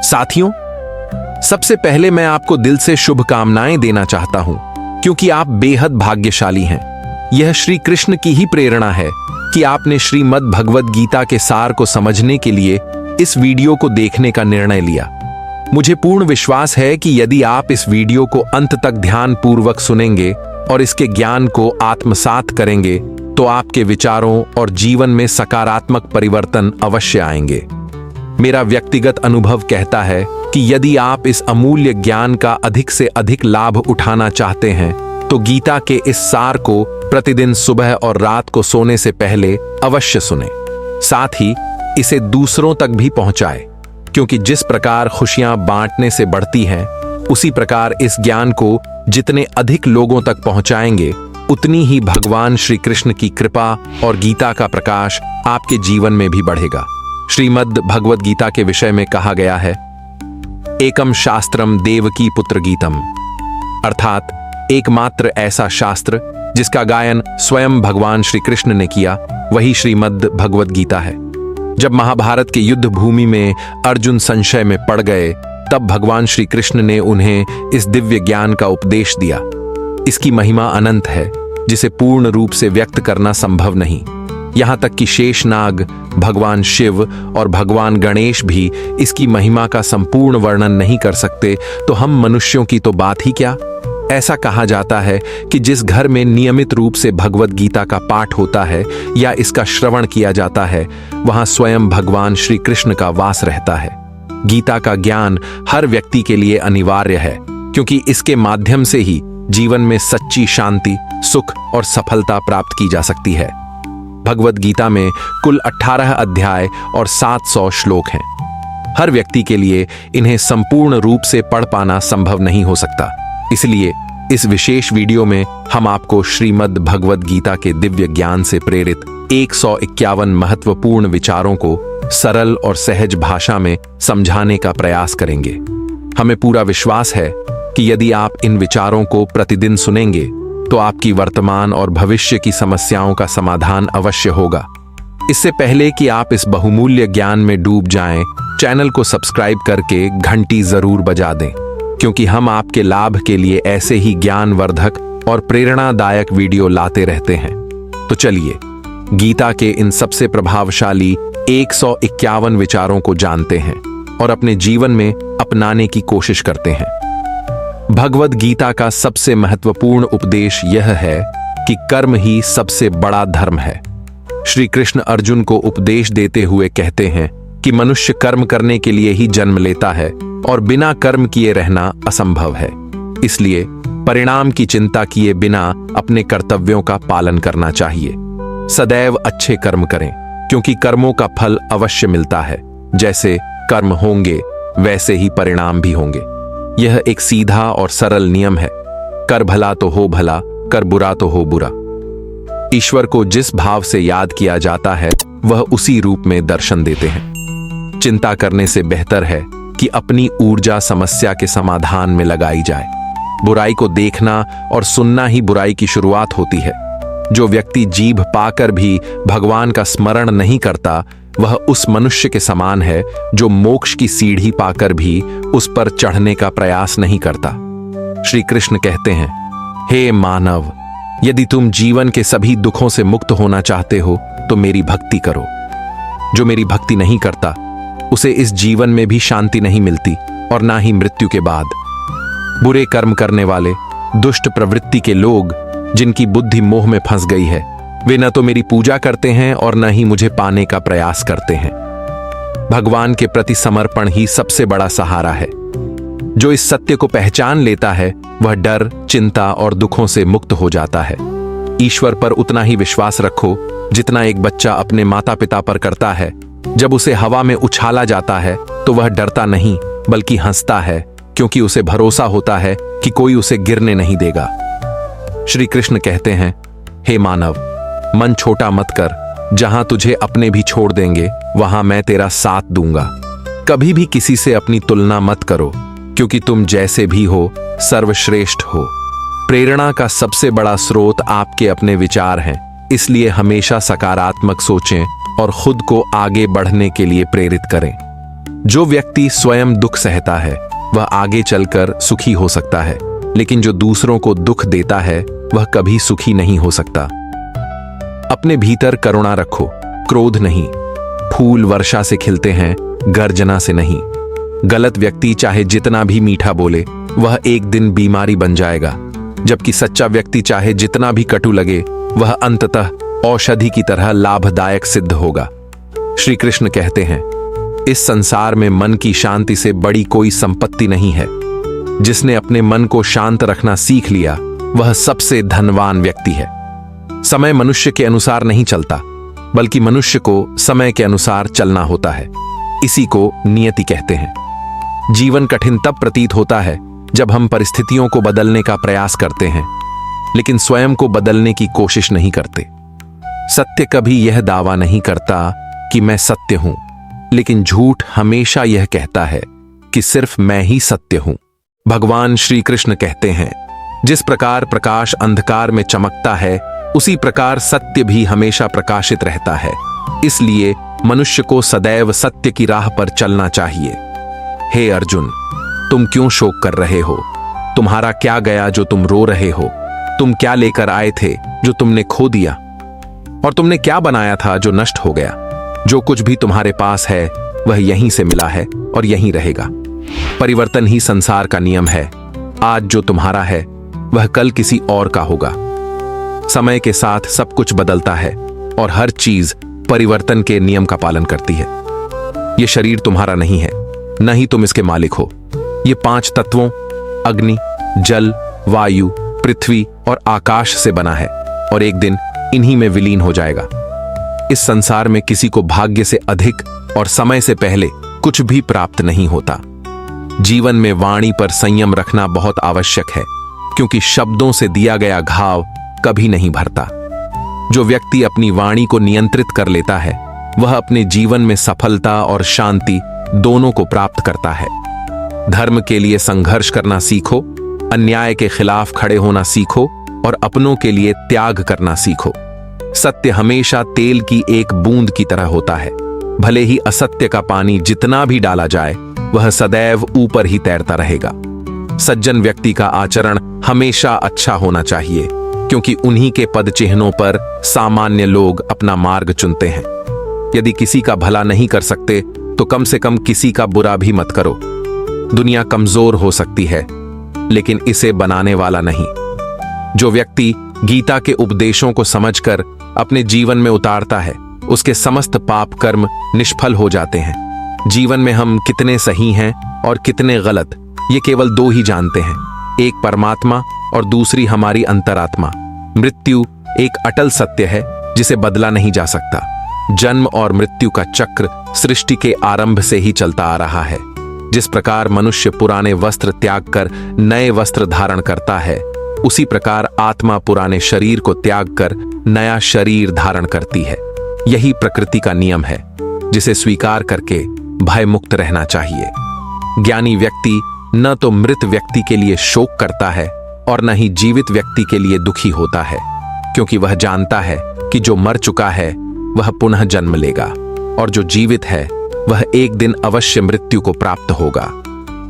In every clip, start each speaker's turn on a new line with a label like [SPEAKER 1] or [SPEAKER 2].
[SPEAKER 1] साथियों, सबसे पहले मैं आपको दिल से शुभकामनाएं देना चाहता हूं, क्योंकि आप बेहद भाग्यशाली हैं। यह श्री कृष्ण की ही प्रेरणा है कि आपने श्रीमद् भगवद गीता के सार को समझने के लिए इस वीडियो को देखने का निर्णय लिया। मुझे पूर्ण विश्वास है कि यदि आप इस वीडियो को अंत तक ध्यानपूर्वक सुनेंगे और इसके ज्ञान को आत्मसात करेंगे, तो आपके विचारों और जीवन में सकारात्मक परिवर्तन अवश्य आएंगे। मेरा व्यक्तिगत अनुभव कहता है कि यदि आप इस अमूल्य ज्ञान का अधिक से अधिक लाभ उठाना चाहते हैं, तो गीता के इस सार को प्रतिदिन सुबह और रात को सोने से पहले अवश्य सुनें। साथ ही इसे दूसरों तक भी पहुंचाएं, क्योंकि जिस प्रकार खुशियां बांटने से बढ़ती हैं, उसी प्रकार इस ज्ञान को जितने अधिक लोगों तक पहुंचाएंगे, उतनी ही भगवान श्री कृष्ण की कृपा और गीता का प्रकाश आपके जीवन में भी बढ़ेगा। श्रीमद् भगवद गीता के विषय में कहा गया है, एकम शास्त्रम देवकी पुत्र गीतम, अर्थात एकमात्र ऐसा शास्त्र जिसका गायन स्वयं भगवान श्री कृष्ण ने किया, वही श्रीमद् भगवद गीता है। जब महाभारत के युद्ध भूमि में अर्जुन संशय में पड़ गए, तब भगवान श्री कृष्ण ने उन्हें इस दिव्य ज्ञान का उपदेश दिया। इसकी महिमा अनंत है, जिसे पूर्ण रूप से व्यक्त करना संभव नहीं। यहाँ तक कि शेषनाग, भगवान शिव और भगवान गणेश भी इसकी महिमा का संपूर्ण वर्णन नहीं कर सकते, तो हम मनुष्यों की तो बात ही क्या। ऐसा कहा जाता है कि जिस घर में नियमित रूप से भगवद गीता का पाठ होता है या इसका श्रवण किया जाता है, वहां स्वयं भगवान श्री कृष्ण का वास रहता है। गीता का ज्ञान हर व्यक्ति के लिए अनिवार्य है, क्योंकि इसके माध्यम से ही जीवन में सच्ची शांति, सुख और सफलता प्राप्त की जा सकती है। भगवद गीता में कुल 18 अध्याय और 700 श्लोक हैं। हर व्यक्ति के लिए इन्हें संपूर्ण रूप से पढ़ पाना संभव नहीं हो सकता। इसलिए इस विशेष वीडियो में हम आपको श्रीमद् भगवद गीता के दिव्य ज्ञान से प्रेरित 151 महत्वपूर्ण विचारों को सरल और सहज भाषा में समझाने का प्रयास करेंगे। हमें पूरा विश्वास है कि यदि आप इन विचारों को प्रतिदिन सुनेंगे, तो आपकी वर्तमान और भविष्य की समस्याओं का समाधान अवश्य होगा। इससे पहले कि आप इस बहुमूल्य ज्ञान में डूब जाएं, चैनल को सब्सक्राइब करके घंटी जरूर बजा दें, क्योंकि हम आपके लाभ के लिए ऐसे ही ज्ञानवर्धक और प्रेरणादायक वीडियो लाते रहते हैं। तो चलिए गीता के इन सबसे प्रभावशाली 151 विचारों को जानते हैं और अपने जीवन में अपनाने की कोशिश करते हैं। भगवद गीता का सबसे महत्वपूर्ण उपदेश यह है कि कर्म ही सबसे बड़ा धर्म है। श्री कृष्ण अर्जुन को उपदेश देते हुए कहते हैं कि मनुष्य कर्म करने के लिए ही जन्म लेता है और बिना कर्म किए रहना असंभव है। इसलिए परिणाम की चिंता किए बिना अपने कर्तव्यों का पालन करना चाहिए। सदैव अच्छे कर्म करें, क्योंकि कर्मों का फल अवश्य मिलता है। जैसे कर्म होंगे, वैसे ही परिणाम भी होंगे। यह एक सीधा और सरल नियम है। कर भला तो हो भला, कर बुरा तो हो बुरा। ईश्वर को जिस भाव से याद किया जाता है, वह उसी रूप में दर्शन देते हैं। चिंता करने से बेहतर है कि अपनी ऊर्जा समस्या के समाधान में लगाई जाए। बुराई को देखना और सुनना ही बुराई की शुरुआत होती है। जो व्यक्ति जीभ पाकर भी भगवान का स्मरण नहीं करता, वह उस मनुष्य के समान है जो मोक्ष की सीढ़ी पाकर भी उस पर चढ़ने का प्रयास नहीं करता। श्री कृष्ण कहते हैं, हे मानव, यदि तुम जीवन के सभी दुखों से मुक्त होना चाहते हो, तो मेरी भक्ति करो। जो मेरी भक्ति नहीं करता, उसे इस जीवन में भी शांति नहीं मिलती और ना ही मृत्यु के बाद। बुरे कर्म करने वाले, दुष्ट प्रवृत्ति के लोग, जिनकी बुद्धि मोह में फंस गई है, वे न तो मेरी पूजा करते हैं और न ही मुझे पाने का प्रयास करते हैं। भगवान के प्रति समर्पण ही सबसे बड़ा सहारा है। जो इस सत्य को पहचान लेता है, वह डर, चिंता और दुखों से मुक्त हो जाता है। ईश्वर पर उतना ही विश्वास रखो जितना एक बच्चा अपने माता पिता पर करता है। जब उसे हवा में उछाला जाता है, तो वह डरता नहीं बल्कि हंसता है, क्योंकि उसे भरोसा होता है कि कोई उसे गिरने नहीं देगा। श्री कृष्ण कहते हैं, हे मानव, मन छोटा मत कर। जहां तुझे अपने भी छोड़ देंगे, वहां मैं तेरा साथ दूंगा। कभी भी किसी से अपनी तुलना मत करो, क्योंकि तुम जैसे भी हो, सर्वश्रेष्ठ हो। प्रेरणा का सबसे बड़ा स्रोत आपके अपने विचार हैं, इसलिए हमेशा सकारात्मक सोचें और खुद को आगे बढ़ने के लिए प्रेरित करें। जो व्यक्ति स्वयं दुख सहता है वह आगे चलकर सुखी हो सकता है, लेकिन जो दूसरों को दुख देता है वह कभी सुखी नहीं हो सकता। अपने भीतर करुणा रखो, क्रोध नहीं। फूल वर्षा से खिलते हैं, गर्जना से नहीं। गलत व्यक्ति चाहे जितना भी मीठा बोले वह एक दिन बीमारी बन जाएगा, जबकि सच्चा व्यक्ति चाहे जितना भी कटु लगे वह अंततः औषधि की तरह लाभदायक सिद्ध होगा। श्री कृष्ण कहते हैं, इस संसार में मन की शांति से बड़ी कोई संपत्ति नहीं है। जिसने अपने मन को शांत रखना सीख लिया वह सबसे धनवान व्यक्ति है। समय मनुष्य के अनुसार नहीं चलता, बल्कि मनुष्य को समय के अनुसार चलना होता है। इसी को नियति कहते हैं। जीवन कठिन तब प्रतीत होता है जब हम परिस्थितियों को बदलने का प्रयास करते हैं, लेकिन स्वयं को बदलने की कोशिश नहीं करते। सत्य कभी यह दावा नहीं करता कि मैं सत्य हूं, लेकिन झूठ हमेशा यह कहता है कि सिर्फ मैं ही सत्य हूं। भगवान श्री कृष्ण कहते हैं, जिस प्रकार प्रकाश अंधकार में चमकता है उसी प्रकार सत्य भी हमेशा प्रकाशित रहता है। इसलिए मनुष्य को सदैव सत्य की राह पर चलना चाहिए। हे अर्जुन, तुम क्यों शोक कर रहे हो? तुम्हारा क्या गया जो तुम रो रहे हो? तुम क्या लेकर आए थे जो तुमने खो दिया? और तुमने क्या बनाया था जो नष्ट हो गया? जो कुछ भी तुम्हारे पास है वह यहीं से मिला है और यहीं रहेगा। परिवर्तन ही संसार का नियम है। आज जो तुम्हारा है वह कल किसी और का होगा। समय के साथ सब कुछ बदलता है और हर चीज परिवर्तन के नियम का पालन करती है। यह शरीर तुम्हारा नहीं है, न ही तुम इसके मालिक हो। ये 5 तत्वों अग्नि, जल, वायु, पृथ्वी और आकाश से बना है और एक दिन इन्हीं में विलीन हो जाएगा। इस संसार में किसी को भाग्य से अधिक और समय से पहले कुछ भी प्राप्त नहीं होता। जीवन में वाणी पर संयम रखना बहुत आवश्यक है, क्योंकि शब्दों से दिया गया घाव कभी नहीं भरता। जो व्यक्ति अपनी वाणी को नियंत्रित कर लेता है वह अपने जीवन में सफलता और शांति दोनों को प्राप्त करता है। धर्म के लिए संघर्ष करना सीखो, अन्याय के खिलाफ खड़े होना सीखो और अपनों के लिए त्याग करना सीखो। सत्य हमेशा तेल की एक बूंद की तरह होता है। भले ही असत्य का पानी जितना भी डाला जाए वह सदैव ऊपर ही तैरता रहेगा। सज्जन व्यक्ति का आचरण हमेशा अच्छा होना चाहिए, क्योंकि उन्हीं के पद चिन्हों पर सामान्य लोग अपना मार्ग चुनते हैं। यदि किसी का भला नहीं कर सकते तो कम से कम किसी का बुरा भी मत करो। दुनिया कमजोर हो सकती है, लेकिन इसे बनाने वाला नहीं। जो व्यक्ति गीता के उपदेशों को समझकर अपने जीवन में उतारता है उसके समस्त पाप कर्म निष्फल हो जाते हैं। जीवन में हम कितने सही हैं और कितने गलत ये केवल 2 ही जानते हैं, एक परमात्मा और दूसरी हमारी अंतरात्मा। मृत्यु एक अटल सत्य है जिसे बदला नहीं जा सकता। जन्म और मृत्यु का चक्र सृष्टि के आरंभ से ही चलता आ रहा है। जिस प्रकार मनुष्य पुराने वस्त्र त्याग कर नए वस्त्र धारण करता है, उसी प्रकार आत्मा पुराने शरीर को त्याग कर नया शरीर धारण करती है। यही प्रकृति का नियम है, जिसे स्वीकार करके भय मुक्त रहना चाहिए। ज्ञानी व्यक्ति न तो मृत व्यक्ति के लिए शोक करता है और न ही जीवित व्यक्ति के लिए दुखी होता है, क्योंकि वह जानता है कि जो मर चुका है वह पुनः जन्म लेगा और जो जीवित है वह एक दिन अवश्य मृत्यु को प्राप्त होगा।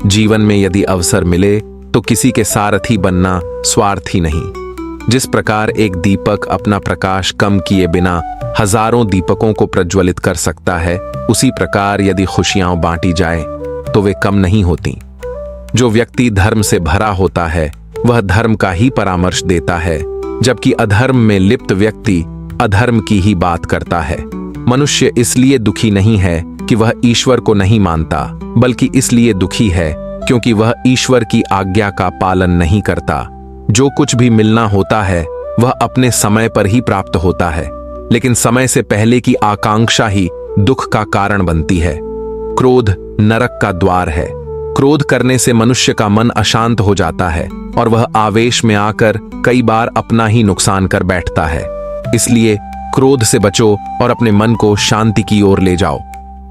[SPEAKER 1] जीवन में यदि अवसर मिले तो किसी के सारथी बनना स्वार्थी नहीं। जिस प्रकार एक दीपक अपना प्रकाश कम किए बिना हजारों दीपकों को प्रज्वलित कर सकता है, उसी प्रकार यदि खुशियां बांटी जाए तो वे कम नहीं होती। जो व्यक्ति धर्म से भरा होता है वह धर्म का ही परामर्श देता है, जबकि अधर्म में लिप्त व्यक्ति अधर्म की ही बात करता है। मनुष्य इसलिए दुखी नहीं है कि वह ईश्वर को नहीं मानता, बल्कि इसलिए दुखी है क्योंकि वह ईश्वर की आज्ञा का पालन नहीं करता। जो कुछ भी मिलना होता है वह अपने समय पर ही प्राप्त होता है, लेकिन समय से पहले की आकांक्षा ही दुख का कारण बनती है। क्रोध नरक का द्वार है। क्रोध करने से मनुष्य का मन अशांत हो जाता है और वह आवेश में आकर कई बार अपना ही नुकसान कर बैठता है। इसलिए क्रोध से बचो और अपने मन को शांति की ओर ले जाओ।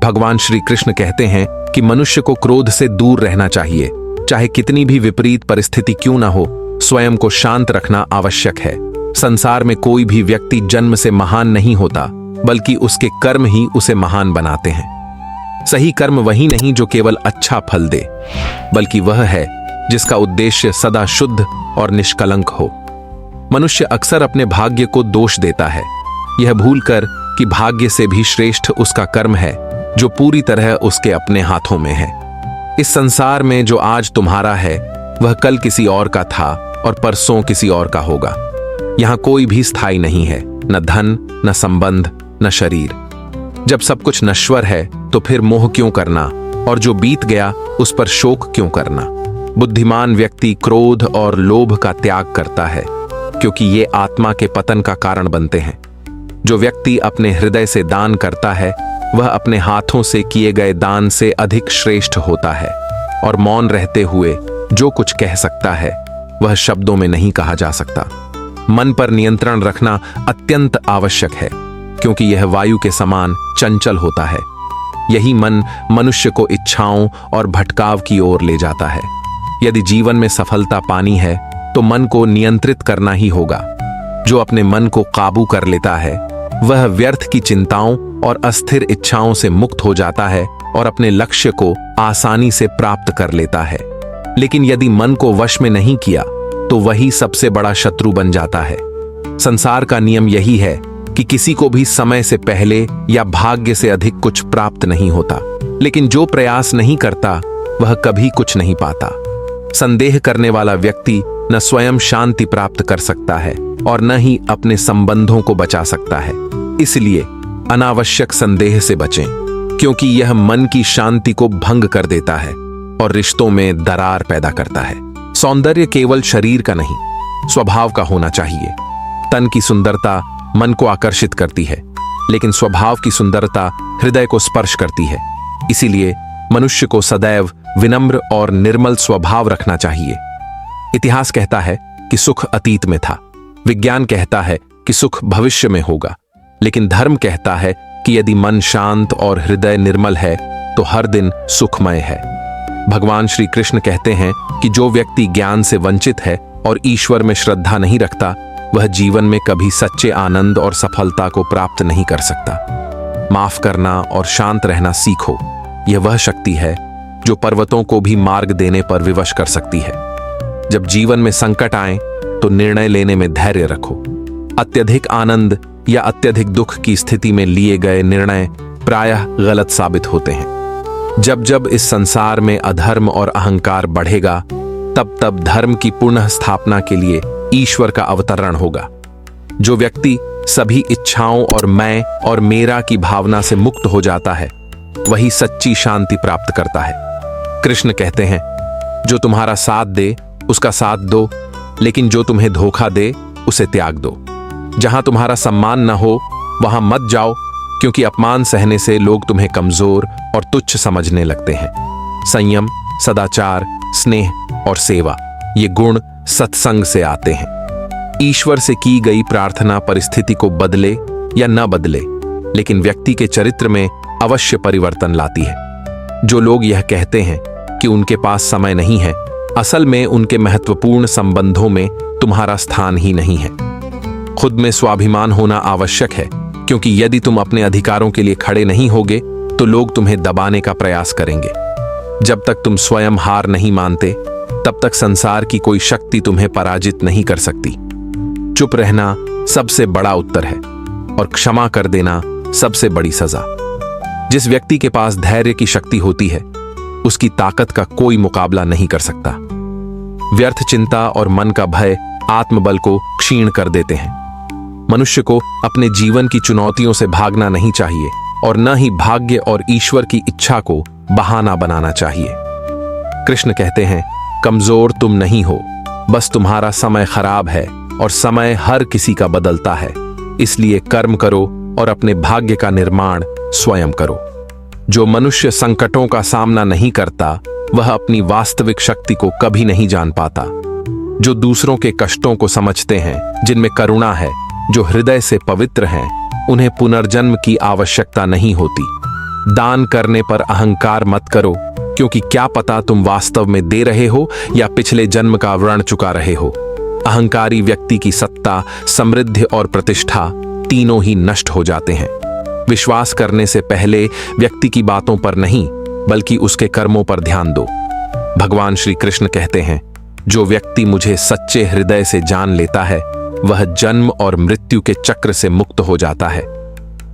[SPEAKER 1] भगवान श्री कृष्ण कहते हैं कि मनुष्य को क्रोध से दूर रहना चाहिए। चाहे कितनी भी विपरीत परिस्थिति क्यों ना हो, स्वयं को शांत रखना आवश्यक है। संसार में कोई भी व्यक्ति जन्म से महान नहीं होता, बल्कि उसके कर्म ही उसे महान बनाते हैं। सही कर्म वही नहीं जो केवल अच्छा फल दे, बल्कि वह है जिसका उद्देश्य सदा शुद्ध और निष्कलंक हो। मनुष्य अक्सर अपने भाग्य को दोष देता है, यह भूलकर कि भाग्य से भी श्रेष्ठ उसका कर्म है जो पूरी तरह उसके अपने हाथों में है। इस संसार में जो आज तुम्हारा है वह कल किसी और का था और परसों किसी और का होगा। यहां कोई भी स्थायी नहीं है, न धन, न संबंध, न शरीर। जब सब कुछ नश्वर है तो फिर मोह क्यों करना, और जो बीत गया उस पर शोक क्यों करना। बुद्धिमान व्यक्ति क्रोध और लोभ का त्याग करता है, क्योंकि ये आत्मा के पतन का कारण बनते हैं। जो व्यक्ति अपने हृदय से दान करता है वह अपने हाथों से किए गए दान से अधिक श्रेष्ठ होता है, और मौन रहते हुए जो कुछ कह सकता है वह शब्दों में नहीं कहा जा सकता। मन पर नियंत्रण रखना अत्यंत आवश्यक है, क्योंकि यह वायु के समान चंचल होता है। यही मन मनुष्य को इच्छाओं और भटकाव की ओर ले जाता है। यदि जीवन में सफलता पानी है तो मन को नियंत्रित करना ही होगा। जो अपने मन को काबू कर लेता है वह व्यर्थ की चिंताओं और अस्थिर इच्छाओं से मुक्त हो जाता है और अपने लक्ष्य को आसानी से प्राप्त कर लेता है। लेकिन यदि मन को वश में नहीं किया तो वही सबसे बड़ा शत्रु बन जाता है। संसार का नियम यही है कि किसी को भी समय से पहले या भाग्य से अधिक कुछ प्राप्त नहीं होता, लेकिन जो प्रयास नहीं करता वह कभी कुछ नहीं पाता। संदेह करने वाला व्यक्ति न स्वयं शांति प्राप्त कर सकता है और न ही अपने संबंधों को बचा सकता है। इसलिए अनावश्यक संदेह से बचें, क्योंकि यह मन की शांति को भंग कर देता है और रिश्तों में दरार पैदा करता है। सौंदर्य केवल शरीर का नहीं, स्वभाव का होना चाहिए। तन की सुंदरता मन को आकर्षित करती है, लेकिन स्वभाव की सुंदरता हृदय को स्पर्श करती है। इसीलिए मनुष्य को सदैव विनम्र और निर्मल स्वभाव रखना चाहिए। इतिहास कहता है कि सुख अतीत में था, विज्ञान कहता है कि सुख भविष्य में होगा, लेकिन धर्म कहता है कि यदि मन शांत और हृदय निर्मल है तो हर दिन सुखमय है। भगवान श्री कृष्ण कहते हैं कि जो व्यक्ति ज्ञान से वंचित है और ईश्वर में श्रद्धा नहीं रखता वह जीवन में कभी सच्चे आनंद और सफलता को प्राप्त नहीं कर सकता। माफ करना और शांत रहना सीखो। यह वह शक्ति है जो पर्वतों को भी मार्ग देने पर विवश कर सकती है। जब जीवन में संकट आए तो निर्णय लेने में धैर्य रखो। अत्यधिक आनंद या अत्यधिक दुख की स्थिति में लिए गए निर्णय प्रायः गलत साबित होते हैं। जब जब इस संसार में अधर्म और अहंकार बढ़ेगा तब तब धर्म की पुनः स्थापना के लिए ईश्वर का अवतरण होगा। जो व्यक्ति सभी इच्छाओं और मैं और मेरा की भावना से मुक्त हो जाता है वही सच्ची शांति प्राप्त करता है। कृष्ण कहते हैं, जो तुम्हारा साथ दे उसका साथ दो, लेकिन जो तुम्हें धोखा दे उसे त्याग दो। जहां तुम्हारा सम्मान न हो वहां मत जाओ, क्योंकि अपमान सहने से लोग तुम्हें कमजोर और तुच्छ समझने लगते हैं। संयम, सदाचार, स्नेह और सेवा ये गुण सत्संग से आते हैं। ईश्वर से की गई प्रार्थना परिस्थिति को बदले या न बदले, लेकिन व्यक्ति के चरित्र में अवश्य परिवर्तन लाती है। जो लोग यह कहते हैं कि उनके पास समय नहीं है, असल में उनके महत्वपूर्ण संबंधों में तुम्हारा स्थान ही नहीं है। खुद में स्वाभिमान होना आवश्यक है, क्योंकि यदि तुम अपने अधिकारों के लिए खड़े नहीं होगे तो लोग तुम्हें दबाने का प्रयास करेंगे। जब तक तुम स्वयं हार नहीं मानते तब तक संसार की कोई शक्ति तुम्हें पराजित नहीं कर सकती। चुप रहना सबसे बड़ा उत्तर है और क्षमा कर देना सबसे बड़ी सजा। जिस व्यक्ति के पास धैर्य की शक्ति होती है उसकी ताकत का कोई मुकाबला नहीं कर सकता। व्यर्थ चिंता और मन का भय आत्मबल को क्षीण कर देते हैं। मनुष्य को अपने जीवन की चुनौतियों से भागना नहीं चाहिए और न ही भाग्य और ईश्वर की इच्छा को बहाना बनाना चाहिए। कृष्ण कहते हैं, कमजोर तुम नहीं हो, बस तुम्हारा समय खराब है और समय हर किसी का बदलता है। इसलिए कर्म करो और अपने भाग्य का निर्माण स्वयं करो। जो मनुष्य संकटों का सामना नहीं करता वह अपनी वास्तविक शक्ति को कभी नहीं जान पाता। जो दूसरों के कष्टों को समझते हैं, जिनमें करुणा है, जो हृदय से पवित्र हैं, उन्हें पुनर्जन्म की आवश्यकता नहीं होती। दान करने पर अहंकार मत करो, क्योंकि क्या पता तुम वास्तव में दे रहे हो या पिछले जन्म का ऋण चुका रहे हो। अहंकारी व्यक्ति की सत्ता, समृद्धि और प्रतिष्ठा तीनों ही नष्ट हो जाते हैं। विश्वास करने से पहले व्यक्ति की बातों पर नहीं बल्कि उसके कर्मों पर ध्यान दो। भगवान श्री कृष्ण कहते हैं, जो व्यक्ति मुझे सच्चे हृदय से जान लेता है वह जन्म और मृत्यु के चक्र से मुक्त हो जाता है।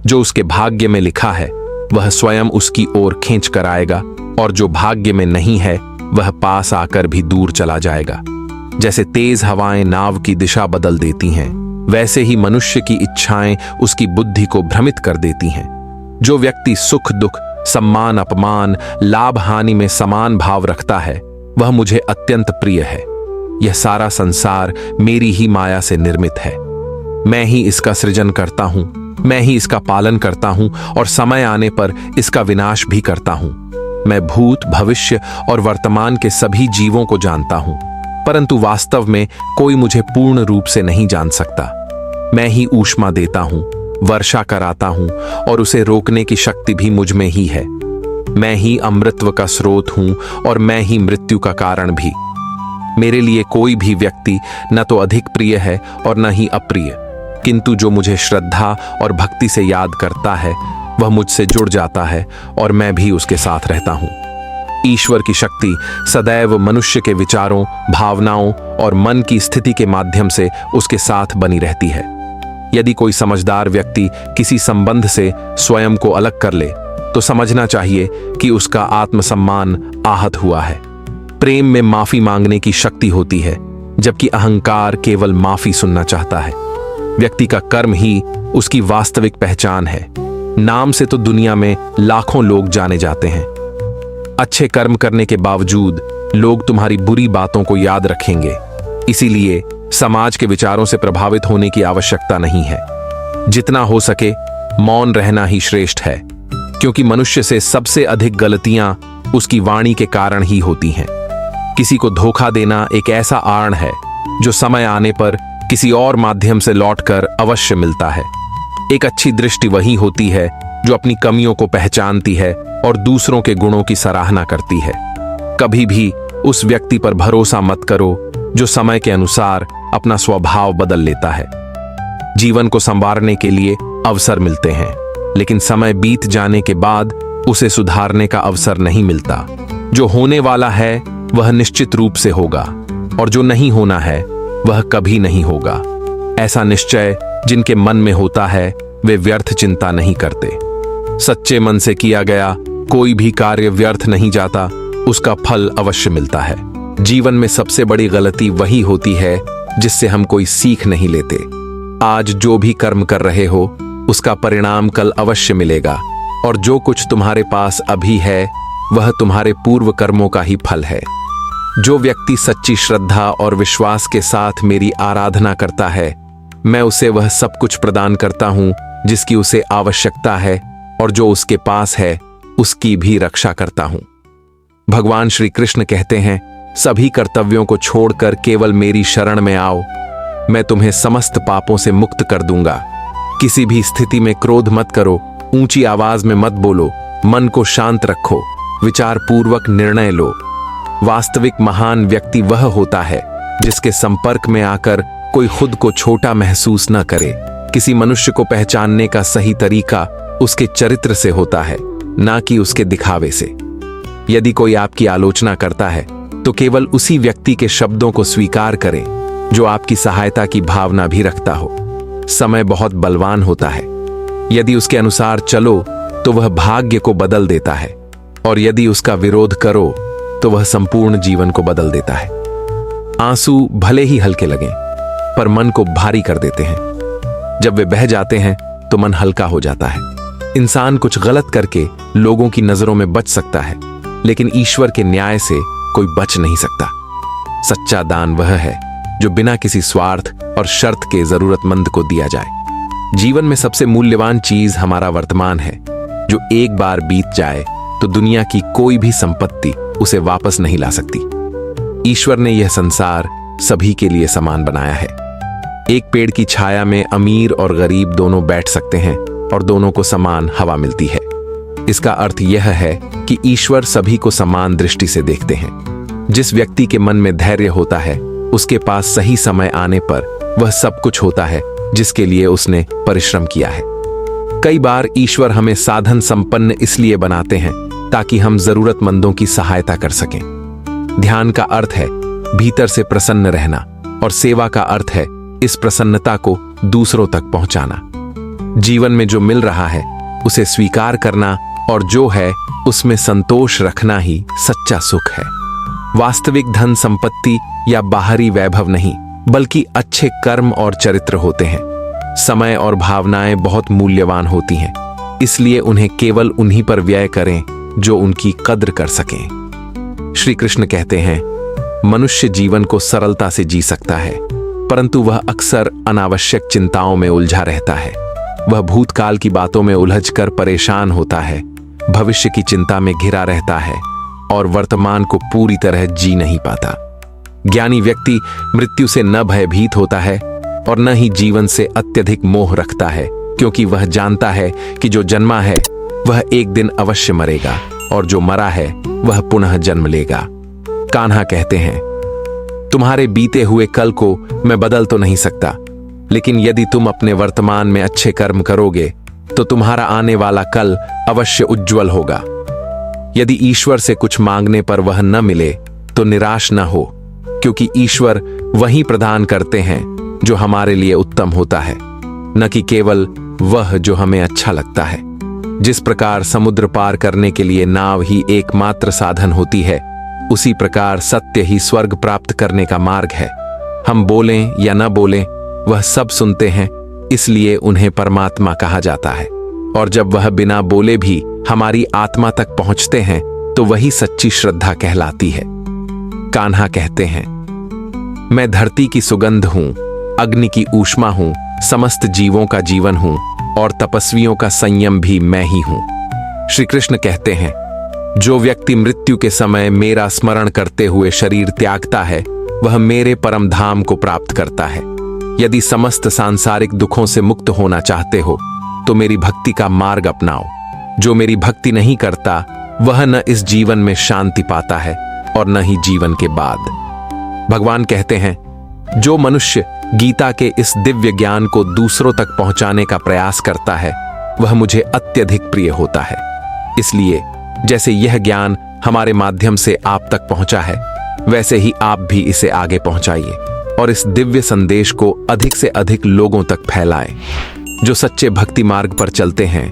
[SPEAKER 1] जो उसके भाग्य में लिखा है वह स्वयं उसकी ओर खींच कर आएगा, और जो भाग्य में नहीं है वह पास आकर भी दूर चला जाएगा। जैसे तेज हवाएं नाव की दिशा बदल देती हैं, वैसे ही मनुष्य की इच्छाएं उसकी बुद्धि को भ्रमित कर देती हैं। जो व्यक्ति सुख दुख, सम्मान अपमान, लाभ हानि में समान भाव रखता है वह मुझे अत्यंत प्रिय है। यह सारा संसार मेरी ही माया से निर्मित है। मैं ही इसका सृजन करता हूं, मैं ही इसका पालन करता हूं और समय आने पर इसका विनाश भी करता हूं। मैं भूत, भविष्य और वर्तमान के सभी जीवों को जानता हूं, परंतु वास्तव में कोई मुझे पूर्ण रूप से नहीं जान सकता। मैं ही ऊष्मा देता हूं, वर्षा कराता हूं और उसे रोकने की शक्ति भी मुझ में ही है। मैं ही अमृतत्व का स्रोत हूं और मैं ही मृत्यु का कारण भी। मेरे लिए कोई भी व्यक्ति न तो अधिक प्रिय है और न ही अप्रिय, किंतु जो मुझे श्रद्धा और भक्ति से याद करता है वह मुझसे जुड़ जाता है और मैं भी उसके साथ रहता हूं। ईश्वर की शक्ति सदैव मनुष्य के विचारों, भावनाओं और मन की स्थिति के माध्यम से उसके साथ बनी रहती है। यदि कोई समझदार व्यक्ति किसी संबंध से स्वयं को अलग कर ले तो समझना चाहिए कि उसका आत्मसम्मान आहत हुआ है। प्रेम में माफी मांगने की शक्ति होती है, जबकि अहंकार केवल माफी सुनना चाहता है। व्यक्ति का कर्म ही उसकी वास्तविक पहचान है। नाम से तो दुनिया में लाखों लोग जाने जाते हैं। अच्छे कर्म करने के बावजूद लोग तुम्हारी बुरी बातों को याद रखेंगे। इसीलिए समाज के विचारों से प्रभावित होने की आवश्यकता नहीं है। जितना हो सके मौन रहना ही श्रेष्ठ है, क्योंकि मनुष्य से सबसे अधिक गलतियां उसकी वाणी के कारण ही होती हैं। किसी को धोखा देना एक ऐसा आर्ण है जो समय आने पर किसी और माध्यम से लौटकर अवश्य मिलता है। एक अच्छी दृष्टि वही होती है जो अपनी कमियों को पहचानती है और दूसरों के गुणों की सराहना करती है। कभी भी उस व्यक्ति पर भरोसा मत करो जो समय के अनुसार अपना स्वभाव बदल लेता है। जीवन को संवारने के लिए अवसर मिलते हैं, लेकिन समय बीत जाने के बाद उसे सुधारने का अवसर नहीं मिलता। जो होने वाला है वह निश्चित रूप से होगा और जो नहीं होना है वह कभी नहीं होगा। ऐसा निश्चय जिनके मन में होता है वे व्यर्थ चिंता नहीं करते। सच्चे मन से किया गया कोई भी कार्य व्यर्थ नहीं जाता, उसका फल अवश्य मिलता है। जीवन में सबसे बड़ी गलती वही होती है जिससे हम कोई सीख नहीं लेते। आज जो भी कर्म कर रहे हो उसका परिणाम कल अवश्य मिलेगा, और जो कुछ तुम्हारे पास अभी है वह तुम्हारे पूर्व कर्मों का ही फल है। जो व्यक्ति सच्ची श्रद्धा और विश्वास के साथ मेरी आराधना करता है, मैं उसे वह सब कुछ प्रदान करता हूं जिसकी उसे आवश्यकता है, और जो उसके पास है उसकी भी रक्षा करता हूं। भगवान श्री कृष्ण कहते हैं, सभी कर्तव्यों को छोड़कर केवल मेरी शरण में आओ, मैं तुम्हें समस्त पापों से मुक्त कर दूंगा। किसी भी स्थिति में क्रोध मत करो, ऊंची आवाज में मत बोलो, मन को शांत रखो, विचार पूर्वक निर्णय लो। वास्तविक महान व्यक्ति वह होता है जिसके संपर्क में आकर कोई खुद को छोटा महसूस न करे। किसी मनुष्य को पहचानने का सही तरीका उसके चरित्र से होता है, ना कि उसके दिखावे से। यदि कोई आपकी आलोचना करता है तो केवल उसी व्यक्ति के शब्दों को स्वीकार करें जो आपकी सहायता की भावना भी रखता हो। समय बहुत बलवान होता है। यदि उसके अनुसार चलो तो वह भाग्य को बदल देता है, और यदि उसका विरोध करो तो वह संपूर्ण जीवन को बदल देता है। आंसू भले ही हल्के लगें, पर मन को भारी कर देते हैं। जब वे बह जाते हैं तो मन हल्का हो जाता है। इंसान कुछ गलत करके लोगों की नजरों में बच सकता है, लेकिन ईश्वर के न्याय से कोई बच नहीं सकता। सच्चा दान वह है जो बिना किसी स्वार्थ और शर्त के जरूरतमंद को दिया जाए। जीवन में सबसे मूल्यवान चीज हमारा वर्तमान है, जो एक बार बीत जाए तो दुनिया की कोई भी संपत्ति उसे वापस नहीं ला सकती। ईश्वर ने यह संसार सभी के लिए समान बनाया है। एक पेड़ की छाया में अमीर और गरीब दोनों बैठ सकते हैं और दोनों को समान हवा मिलती है। इसका अर्थ यह है कि ईश्वर सभी को समान दृष्टि से देखते हैं। जिस व्यक्ति के मन में धैर्य होता है उसके पास सही समय आने पर वह सब कुछ होता है जिसके लिए उसने परिश्रम किया है। कई बार ईश्वर हमें साधन संपन्न इसलिए बनाते हैं ताकि हम जरूरतमंदों की सहायता कर सकें। ध्यान का अर्थ है भीतर से प्रसन्न रहना और सेवा का अर्थ है इस प्रसन्नता को दूसरों तक पहुंचाना। जीवन में जो मिल रहा है उसे स्वीकार करना और जो है उसमें संतोष रखना ही सच्चा सुख है। वास्तविक धन संपत्ति या बाहरी वैभव नहीं, बल्कि अच्छे कर्म और चरित्र होते हैं। समय और भावनाएं बहुत मूल्यवान होती हैं, इसलिए उन्हें केवल उन्हीं पर व्यय करें जो उनकी कद्र कर सकें। श्री कृष्ण कहते हैं, मनुष्य जीवन को सरलता से जी सकता है, परंतु वह अक्सर अनावश्यक चिंताओं में उलझा रहता है। वह भूतकाल की बातों में उलझकर परेशान होता है, भविष्य की चिंता में घिरा रहता है और वर्तमान को पूरी तरह जी नहीं पाता। ज्ञानी व्यक्ति मृत्यु से न भयभीत होता है और न ही जीवन से अत्यधिक मोह रखता है, क्योंकि वह जानता है कि जो जन्मा है वह एक दिन अवश्य मरेगा और जो मरा है वह पुनः जन्म लेगा। कान्हा कहते हैं, तुम्हारे बीते हुए कल को मैं बदल तो नहीं सकता, लेकिन यदि तुम अपने वर्तमान में अच्छे कर्म करोगे तो तुम्हारा आने वाला कल अवश्य उज्जवल होगा। यदि ईश्वर से कुछ मांगने पर वह न मिले तो निराश न हो, क्योंकि ईश्वर वही प्रदान करते हैं जो हमारे लिए उत्तम होता है, न कि केवल वह जो हमें अच्छा लगता है। जिस प्रकार समुद्र पार करने के लिए नाव ही एकमात्र साधन होती है, उसी प्रकार सत्य ही स्वर्ग प्राप्त करने का मार्ग है। हम बोलें या न बोलें, वह सब सुनते हैं, इसलिए उन्हें परमात्मा कहा जाता है। और जब वह बिना बोले भी हमारी आत्मा तक पहुंचते हैं तो वही सच्ची श्रद्धा कहलाती है। कान्हा कहते हैं, मैं धरती की सुगंध हूं, अग्नि की ऊष्मा हूं, समस्त जीवों का जीवन हूं और तपस्वियों का संयम भी मैं ही हूं। श्री कृष्ण कहते हैं, जो व्यक्ति मृत्यु के समय मेरा स्मरण करते हुए शरीर त्यागता है वह मेरे परम धाम को प्राप्त करता है। यदि समस्त सांसारिक दुखों से मुक्त होना चाहते हो तो मेरी भक्ति का मार्ग अपनाओ। जो मेरी भक्ति नहीं करता वह न इस जीवन में शांति पाता है और न ही जीवन के बाद। भगवान कहते हैं, जो मनुष्य गीता के इस दिव्य ज्ञान को दूसरों तक पहुंचाने का प्रयास करता है वह मुझे अत्यधिक प्रिय होता है। इसलिए जैसे यह ज्ञान हमारे माध्यम से आप तक पहुंचा है, वैसे ही आप भी इसे आगे पहुंचाइए और इस दिव्य संदेश को अधिक से अधिक लोगों तक फैलाएं। जो सच्चे भक्ति मार्ग पर चलते हैं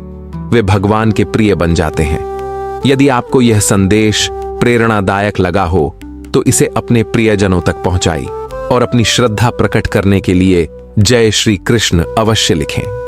[SPEAKER 1] वे भगवान के प्रिय बन जाते हैं। यदि आपको यह संदेश प्रेरणादायक लगा हो तो इसे अपने प्रियजनों तक पहुंचाइए और अपनी श्रद्धा प्रकट करने के लिए जय श्री कृष्ण अवश्य लिखें।